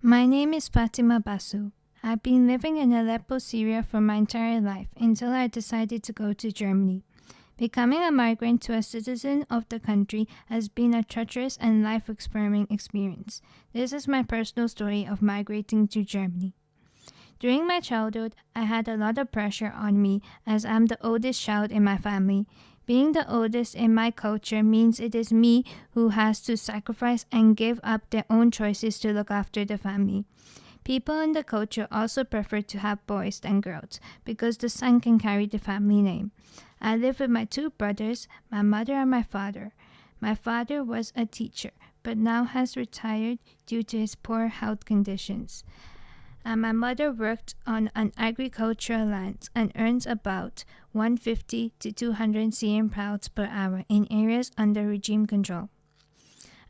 My name is Fatima Basu. I've been living in Aleppo, Syria for my entire life until I decided to go to Germany. Becoming a migrant to a citizen of the country has been a treacherous and life-affirming experience. This is my personal story of migrating to Germany. During my childhood, I had a lot of pressure on me as I'm the oldest child in my family. Being the oldest in my culture means it is me who has to sacrifice and give up their own choices to look after the family. People in the culture also prefer to have boys than girls because the son can carry the family name. I live with my two brothers, my mother and my father. My father was a teacher, but now has retired due to his poor health conditions. And my mother worked on an agricultural land and earns about 150 to 200 CM pounds per hour in areas under regime control.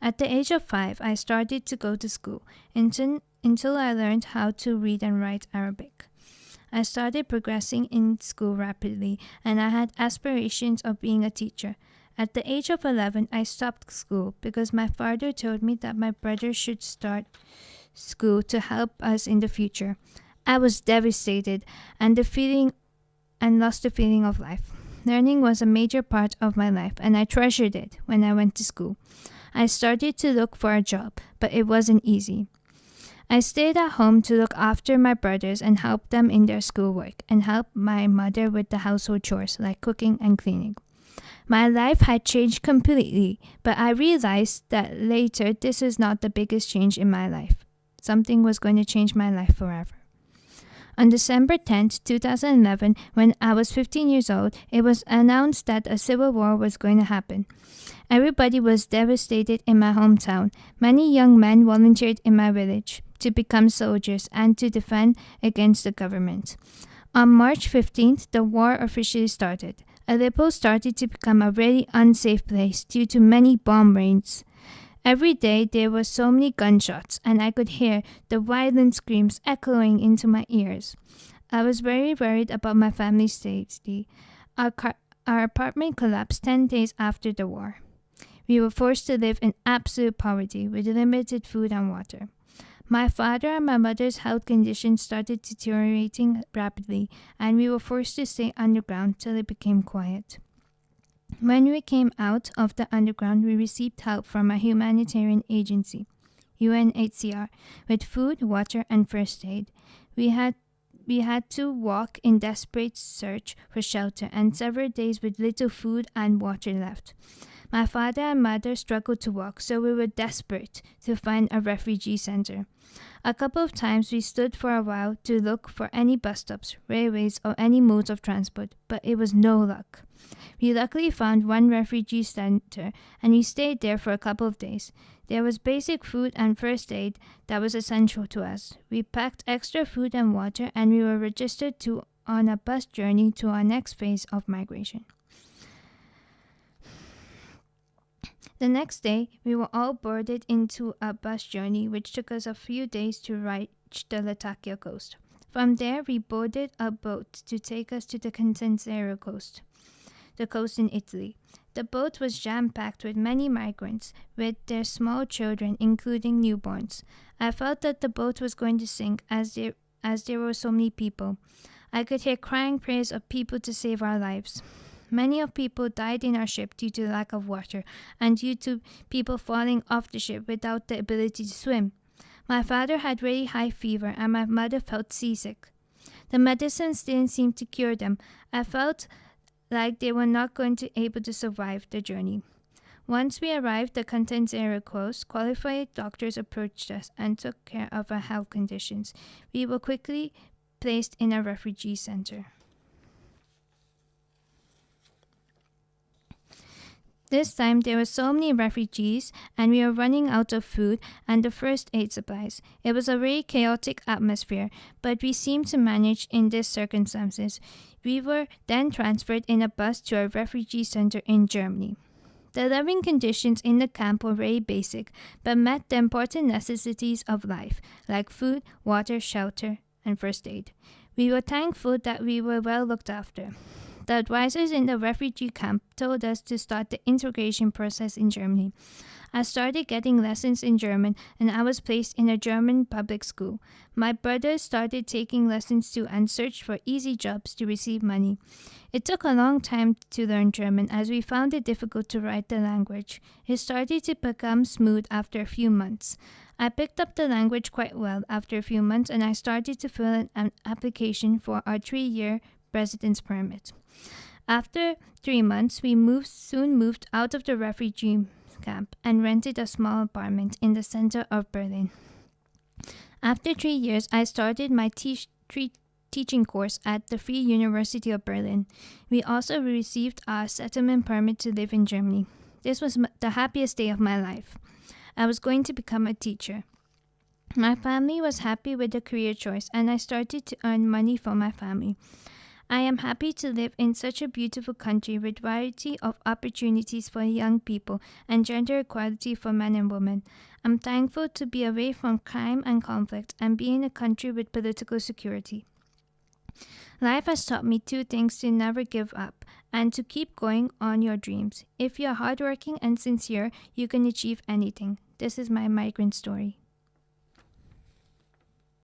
At the age of 5, I started to go to school until I learned how to read and write Arabic. I started progressing in school rapidly, and I had aspirations of being a teacher. At the age of 11, I stopped school because my father told me that my brother should start school to help us in the future. I was devastated and lost the feeling of life. Learning was a major part of my life, and I treasured it when I went to school. I started to look for a job, but it wasn't easy. I stayed at home to look after my brothers and help them in their schoolwork and help my mother with the household chores like cooking and cleaning. My life had changed completely, but I realized that later this was not the biggest change in my life. Something was going to change my life forever. On December 10, 2011, when I was 15 years old, it was announced that a civil war was going to happen. Everybody was devastated in my hometown. Many young men volunteered in my village to become soldiers and to defend against the government. On March 15th, the war officially started. Aleppo started to become a really unsafe place due to many bomb raids. Every day there were so many gunshots, and I could hear the violent screams echoing into my ears. I was very worried about my family's safety. Our apartment collapsed 10 days after the war. We were forced to live in absolute poverty with limited food and water. My father and my mother's health conditions started deteriorating rapidly, and we were forced to stay underground till it became quiet. When we came out of the underground, we received help from a humanitarian agency, UNHCR, with food, water, and first aid. We had to walk in desperate search for shelter and several days with little food and water left. My father and mother struggled to walk, so we were desperate to find a refugee center. A couple of times we stood for a while to look for any bus stops, railways, or any modes of transport, but it was no luck. We luckily found one refugee center, and we stayed there for a couple of days. There was basic food and first aid that was essential to us. We packed extra food and water, and we were registered on a bus journey to our next phase of migration. The next day, we were all boarded into a bus journey which took us a few days to reach the Latakia coast. From there, we boarded a boat to take us to the Contenzero coast, the coast in Italy. The boat was jam-packed with many migrants, with their small children, including newborns. I felt that the boat was going to sink as there were so many people. I could hear crying prayers of people to save our lives. Many of people died in our ship due to lack of water and due to people falling off the ship without the ability to swim. My father had really high fever and my mother felt seasick. The medicines didn't seem to cure them. I felt like they were not going to be able to survive the journey. Once we arrived at the Contenzero coast, qualified doctors approached us and took care of our health conditions. We were quickly placed in a refugee center. This time there were so many refugees and we were running out of food and the first aid supplies. It was a very chaotic atmosphere, but we seemed to manage in these circumstances. We were then transferred in a bus to a refugee center in Germany. The living conditions in the camp were very basic, but met the important necessities of life, like food, water, shelter, and first aid. We were thankful that we were well looked after. The advisors in the refugee camp told us to start the integration process in Germany. I started getting lessons in German and I was placed in a German public school. My brother started taking lessons too and searched for easy jobs to receive money. It took a long time to learn German as we found it difficult to write the language. It started to become smooth after a few months. I picked up the language quite well after a few months and I started to fill in an application for our 3-year residence permit. After 3 months, we soon moved out of the refugee camp and rented a small apartment in the center of Berlin. After 3 years, I started my teaching course at the Free University of Berlin. We also received our settlement permit to live in Germany. This was the happiest day of my life. I was going to become a teacher. My family was happy with the career choice and I started to earn money for my family. I am happy to live in such a beautiful country with variety of opportunities for young people and gender equality for men and women. I'm thankful to be away from crime and conflict and be in a country with political security. Life has taught me 2 things: to never give up and to keep going on your dreams. If you're hardworking and sincere, you can achieve anything. This is my migrant story.